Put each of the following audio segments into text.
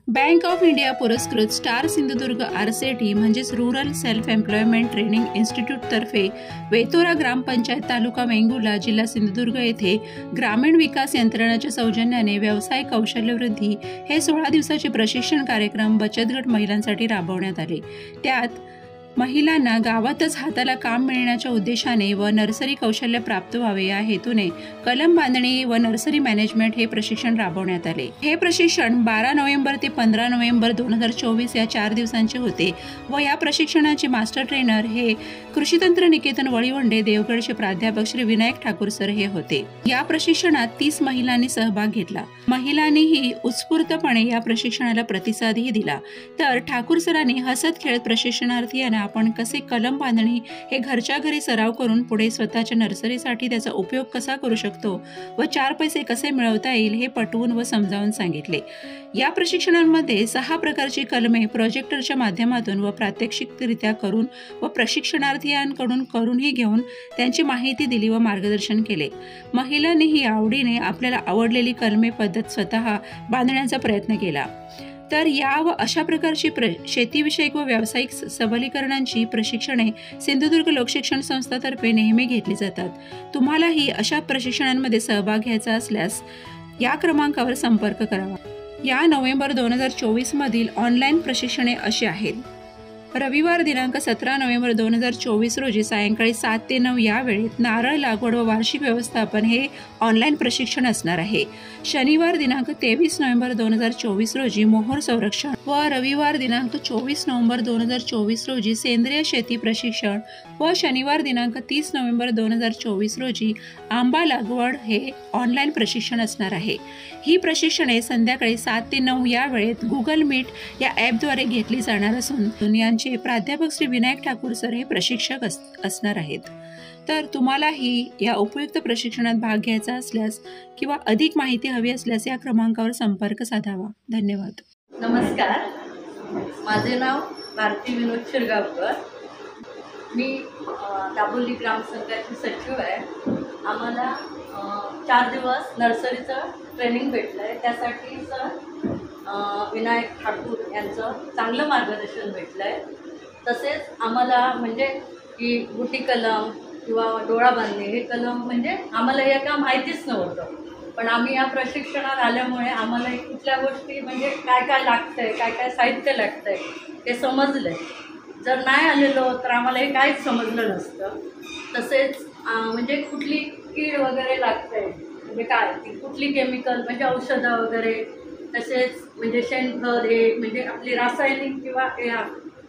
Bank of India पुरस्कृत star Sindhudurg RSETI म्हणजेच rural self employment training इन्स्टिट्यूटतर्फे वेतोरा ग्रामपंचायत तालुका वेंगुर्ला जिल्हा सिंधुदुर्ग येथे ग्रामीण विकास यंत्रणेच्या सौजन्याने व्यवसाय कौशल्यवृद्धी हे 16 दिवसाचे प्रशिक्षण कार्यक्रम बचत गट महिलांसाठी राबवण्यात आले। त्यात महिलांना गावातच हाताला काम मिळण्याच्या उद्देशाने व नर्सरी कौशल्य प्राप्त व्हावे या हेतूने कलम बांधणी व नर्सरी मॅनेजमेंट हे प्रशिक्षण राबवण्यात आले। हे प्रशिक्षण 12 नोव्हेंबर ते 15 नोव्हेंबर 2024 या 4 दिवसांचे होते व या प्रशिक्षणाचे मास्टर ट्रेनर हे कृषी तंत्र निकेतन वळीवंडे देवगडचे प्राध्यापक श्री विनायक ठाकूर सर हे होते। या प्रशिक्षणात 30 महिलांनी सहभाग घेतला। महिलांनीही उत्स्फूर्तपणे या प्रशिक्षणाला प्रतिसादही दिला। तर ठाकूर सरांनी हसत खेळत प्रशिक्षणार्थींना आपण कसे कलम बांधणी हे घरच्या घरी सराव करून पुढे स्वतःच्या नर्सरीसाठी त्याचा उपयोग कसा करू शकतो व 4 पैसे कसे मिळवता येईल हे पटवून व समजावून सांगितले। या प्रशिक्षणांमध्ये 6 प्रकारची कलमे प्रोजेक्टरच्या माध्यमातून व प्रात्यक्षिकरित्या करून व प्रशिक्षणार्थीयांकडून करूनही घेऊन त्यांची माहिती दिली व मार्गदर्शन केले। महिलांनीही आवडीने आपल्याला आवडलेली कलमे पद्धत स्वतः बांधण्याचा प्रयत्न केला। तर या व अशा प्रकारची शेतीविषयक व व्यावसायिक सबलीकरणांची प्रशिक्षणे सिंधुदुर्ग लोकशिक्षण संस्थातर्फे नेहमी घेतली जातात। तुम्हालाही अशा प्रशिक्षणांमध्ये सहभाग घ्यायचा असल्यास या क्रमांकावर संपर्क करावा। या नोव्हेंबर 2024 मधील ऑनलाईन प्रशिक्षणे अशी आहेत। रविवार दिनांक 17 नोव्हेंबर 2024 रोजी सायंकाळी 7 ते 9 या वेळेत नारळ लागवड व वार्षिक व्यवस्थापन हे ऑनलाईन प्रशिक्षण असणार आहे। शनिवार दिनांक 23 नोव्हेंबर 2024 रोजी मोहोर संरक्षण व रविवार दिनांक 24 नोव्हेंबर 2024 रोजी सेंद्रिय शेती प्रशिक्षण व शनिवार दिनांक 30 नोव्हेंबर 2024 रोजी आंबा लागवड हे ऑनलाईन प्रशिक्षण असणार आहे। ही प्रशिक्षणे संध्याकाळी 7 ते 9 या वेळेत गुगल मीट या ॲपद्वारे घेतली जाणार असून यांचे प्राध्यापक श्री विनायक ठाकूर सर हे प्रशिक्षक असणार आहेत। तर तुम्हालाही या उपयुक्त प्रशिक्षणात भाग घ्यायचा असल्यास किंवा अधिक माहिती हवी असल्यास या क्रमांकावर संपर्क साधावा। धन्यवाद। नमस्कार, माझे नाव भारती विनोद शिरगावकर। मी दाबोली ग्रामसंघाची सचिव आहे। आम्हाला 4 दिवस नर्सरीचं ट्रेनिंग भेटलं आहे। त्यासाठी सर विनायक ठाकूर यांचं चांगलं मार्गदर्शन भेटलं आहे। तसेच आम्हाला म्हणजे की गुटी कलम किंवा डोळा बांधणे हे कलम म्हणजे आम्हाला हे का माहितीच नव्हतं, पण आम्ही या प्रशिक्षणात आल्यामुळे आम्हाला कुठल्या गोष्टी म्हणजे काय काय लागतंय, काय काय साहित्य लागतंय ते समजलं आहे। जर नाही आलेलो तर आम्हाला हे काहीच समजलं नसतं। तसेच म्हणजे कुठली कीड वगैरे लागतंय म्हणजे काय, कुठली केमिकल म्हणजे औषधं वगैरे, तसेच म्हणजे शेणखत हे म्हणजे आपली रासायनिक किंवा या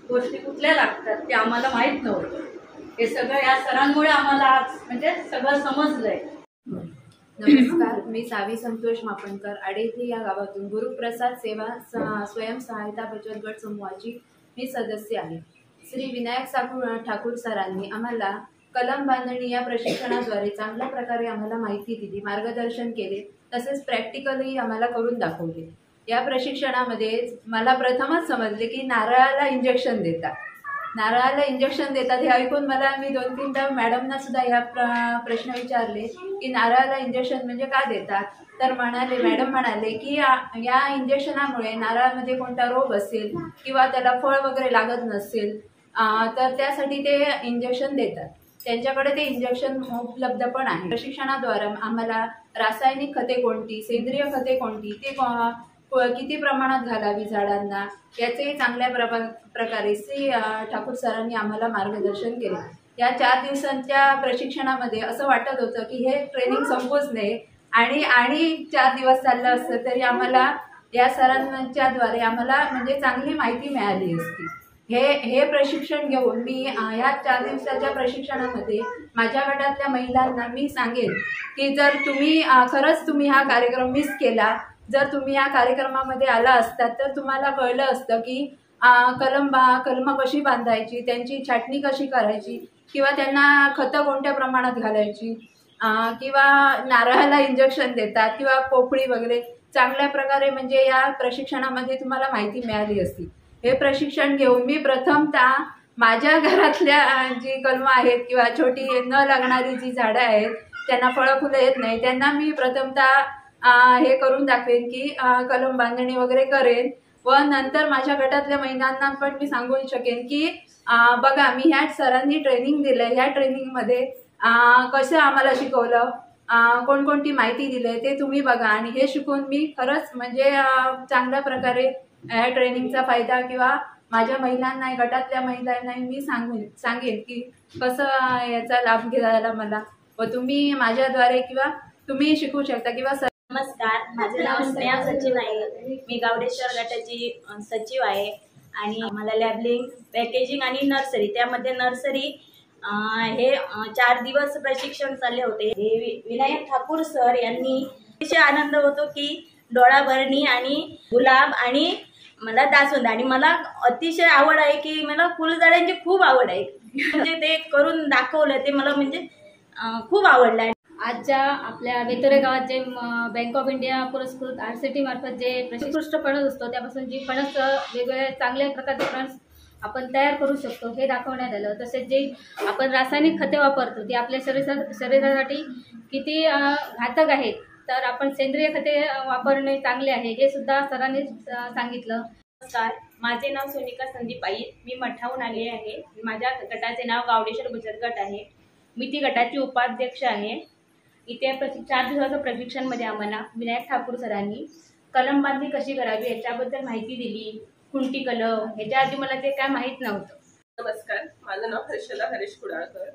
गोष्टी कुठल्या लागतात ते आम्हाला माहीत नव्हतं। हे सगळं या सरांमुळे आम्हाला आज म्हणजे सगळं समजलंय। नमस्कार, मी सावी संतोष मापणकर आडेथी या गावातून गुरुप्रसाद सेवा स्वयंसहायता बचत गट समूहाची मी सदस्य आहे। श्री विनायक ठाकूर सरांनी आम्हाला कलम बांधणी या प्रशिक्षणाद्वारे चांगल्या प्रकारे आम्हाला माहिती दिली, मार्गदर्शन केले, तसेच प्रॅक्टिकली आम्हाला करून दाखवले। या प्रशिक्षणामध्ये मला प्रथमच समजले की नारळाला इंजेक्शन देतात, नारळाला इंजेक्शन देतात हे ऐकून मी 2-3दा मॅडमना सुद्धा या प्रश्न विचारले की नारळाला इंजेक्शन म्हणजे का देतात, तर मॅडम म्हणाले की या इंजेक्शनामुळे नारळामध्ये कोणता रोग असेल किंवा त्याला फळ वगैरे लागत नसेल तर त्यासाठी ते इंजेक्शन देतात। त्यांच्याकडे ते इंजेक्शन उपलब्ध पण आहे। प्रशिक्षणाद्वारे आम्हाला रासायनिक खते कोणती, सेंद्रिय खते कोणती, ते किती प्रमाणात घालावी झाडांना याचे चांगल्या प्रकारे श्री ठाकूर सरांनी आम्हाला मार्गदर्शन केले। या 4 दिवसांच्या प्रशिक्षणामध्ये असं वाटत होतं की हे ट्रेनिंग संपूच नये आणि 4 दिवस चाललं असतं तरी आम्हाला या सरांच्या द्वारे आम्हाला म्हणजे चांगली माहिती मिळाली असती। हे प्रशिक्षण घेऊन मी या 4 दिवसाच्या प्रशिक्षणामध्ये माझ्या गटातल्या महिलांना मी सांगेन की जर तुम्ही खरंच तुम्ही हा कार्यक्रम मिस केला, जर तुम्ही या कार्यक्रमामध्ये आला असतात तर तुम्हाला कळलं असतं की कलम कशी बांधायची, त्यांची छाटणी कशी करायची किंवा त्यांना खतं कोणत्या प्रमाणात घालायची किंवा नारळाला इंजेक्शन देतात किंवा पोपळी वगैरे चांगल्या प्रकारे म्हणजे या प्रशिक्षणामध्ये तुम्हाला माहिती मिळाली असती। हे प्रशिक्षण घेऊन मी प्रथमतः माझ्या घरातल्या जी कलमं आहेत किंवा छोटी न लागणारी जी झाडं आहेत त्यांना फळं फुलं येत नाही त्यांना मी प्रथमतः हे करून दाखवेन की कलम बांधणी वगैरे करेन व नंतर माझ्या गटातल्या महिलांना पण मी सांगू शकेन की बघा, मी ह्या सरांनी ट्रेनिंग दिलं, ह्या ट्रेनिंगमध्ये कसं आम्हाला शिकवलं, कोणकोणती माहिती दिली ते तुम्ही बघा आणि हे शिकून मी खरंच म्हणजे चांगल्या प्रकारे ह्या ट्रेनिंगचा फायदा किंवा माझ्या महिलांना, गटातल्या महिलांना मी सांगेन की कसं याचा लाभ घ्यायला मला, व तुम्ही माझ्याद्वारे किंवा तुम्ही शिकू शकता किंवा नमस्कार, माझे नाव स्नेहा सचिन आहे. मी गावडेश्वर गटाची सचिव आहे आणि मला लॅबलिंग, पॅकेजिंग आणि नर्सरी, त्यामध्ये नर्सरी हे 4 दिवस प्रशिक्षण चालले होते. हे विनायक ठाकूर सर यांनी अतिशय आनंद होतो की डोळाभरणी आणि गुलाब आणि मला दासवंद, आणि मला अतिशय आवड आहे की मला फुलझाडांची खूप आवड आहे. म्हणजे ते करून दाखवलं ते मला म्हणजे खूप आवडलं आहे. आजच्या आपल्या वेतोरे गावात जे बँक ऑफ इंडिया पुरस्कृत RCT मार्फत जे प्रशिक्षण फणस असतो त्यापासून जी फणस वेगवेगळ्या चांगल्या प्रकारचे फणस आपण तयार करू शकतो हे दाखवण्यात आलं. तसेच जे आपण रासायनिक खते वापरतो ती आपल्या शरीरासाठी किती घातक आहेत, तर आपण सेंद्रिय खते वापरणे चांगले आहे हे सुद्धा सरांनी सांगितलं. नमस्कार, माझे नाव सोनिका संदीप आई. मी मठाहून आले आहे. माझ्या गटाचे नाव गावडेश्वर बचत गट आहे. मी ती गटाची उपाध्यक्ष आहे. इथे 4 दिवसाच्या प्रशिक्षणमध्ये आम्हाला विनायक ठाकूर सरांनी कलम बांधणी कशी करावी याच्याबद्दल माहिती दिली. खुंटी कलम, ह्याच्या आधी मला ते काय माहीत नव्हतं. नमस्कार, माझं नाव हर्षला हरीश कुडाळकर.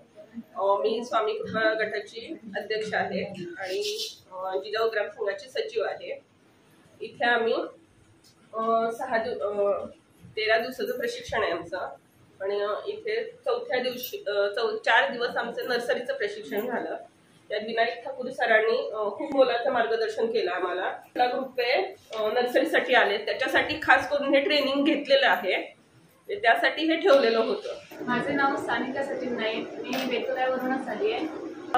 मी स्वामी कृपा गटाची अध्यक्ष आहे आणि जिजाऊ ग्रामसंघाची सचिव आहे. इथे आम्ही 13 दिवसाचं प्रशिक्षण आहे आमचं आणि इथे 4थ्या दिवशी 4 दिवस आमचं नर्सरीचं प्रशिक्षण झालं. त्यात विनायक ठाकूर सरांनी खूप मोलाचं मार्गदर्शन केलं आम्हाला. आपला ग्रुप नर्सरीसाठी आले, त्याच्यासाठी खास करून हे ट्रेनिंग घेतलेलं आहे, त्यासाठी हे ठेवलेलं होतं. माझे नाव सानिका सचिन नाईक. मी वेतोऱ्यावरूनच आली आहे.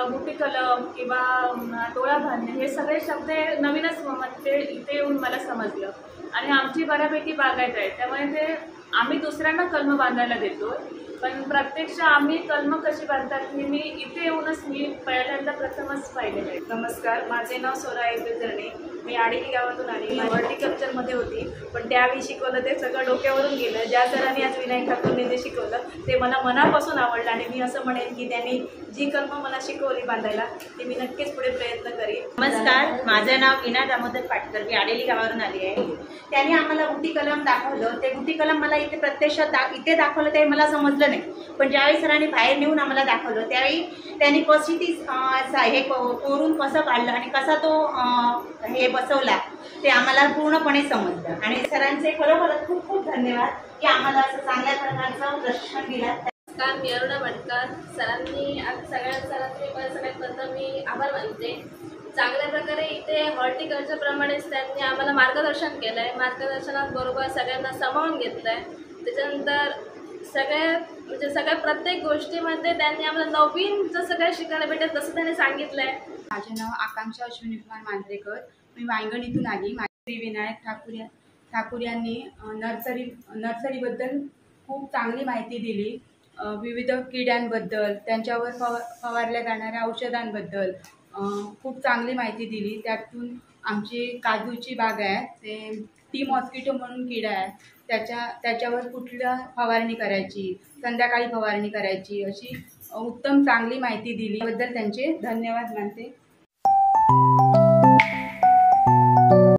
गुटी कलम किंवा डोळा बांधणे हे सगळे शब्द नवीनच म्हणजे इथे येऊन मला समजलं आणि आमची बऱ्यापैकी बागायत आहे, त्यामुळे ते आम्ही दुसऱ्यांना कलम बांधायला देतो, पण प्रत्यक्ष आम्ही कलम कशी बांधतात हे मी इथे येऊनच मी पहिल्यांदा प्रथमच पाहिलेलं आहे. नमस्कार, माझे नाव सोरा एबेजर्णे. मी आडिली गावातून आली. हॉर्टिकल्चरमध्ये होती, पण त्यावेळी शिकवलं ते सगळं डोक्यावरून गेलं. ज्या सरांनी आज विनायक ठाकूरने जे शिकवलं ते मला मनापासून आवडलं आणि मी असं म्हणेन की त्यांनी जी कलम मला शिकवली बांधायला ती मी नक्कीच पुढे प्रयत्न करेन. नमस्कार, माझं नाव विना दामोदर पाटकर. मी आडेली गावावरून आली आहे. त्यांनी आम्हाला गुटी कलम दाखवलं. ते गुटी कलम मला इथे प्रत्यक्षात इथे दाखवलं ते मला समजलं नाही, पण ज्यावेळी सरांनी बाहेर नेऊन आम्हाला दाखवलं त्यावेळी त्यांनी कशी ती हे कोरून कसं काढलं आणि कसा तो हे बसवला ते आम्हाला पूर्णपणे समजलं. आणि सरांचे खरोखरच खूप खूप धन्यवाद की आम्हाला असं चांगल्या प्रकारचं प्रशिक्षण दिलं. नमस्कार, मी अरुणा भटकर. सरांनी आज सगळ्यात प्रथम मी आभार मानते. चांगल्या प्रकारे इथे हॉर्टिकल्चर प्रमाणेच त्यांनी आम्हाला मार्गदर्शन केलं आहे. मार्गदर्शनाबरोबर सगळ्यांना सामावून घेतलं आहे. त्याच्यानंतर सगळ्या प्रत्येक गोष्टीमध्ये त्यांनी आम्हाला नवीन जसं काही शिकायला भेटेल तसं त्यांनी सांगितलं आहे. माझे नाव आकांक्षा अश्विनी कुमार मांजरेकर. मी वांगण इथून आली. श्री विनायक ठाकूर यांनी नर्सरीबद्दल खूप चांगली माहिती दिली. विविध किड्यांबद्दल, त्यांच्यावर फवारल्या जाणाऱ्या औषधांबद्दल खूप चांगली माहिती दिली. त्यातून आमची काजूची बाग आहे, ते टी मॉस्किटो म्हणून किडा आहे, त्याच्यावर कुठल्या फवारणी करायची, संध्याकाळी फवारणी करायची, अशी उत्तम चांगली माहिती दिली. त्याबद्दल त्यांचे धन्यवाद मानते.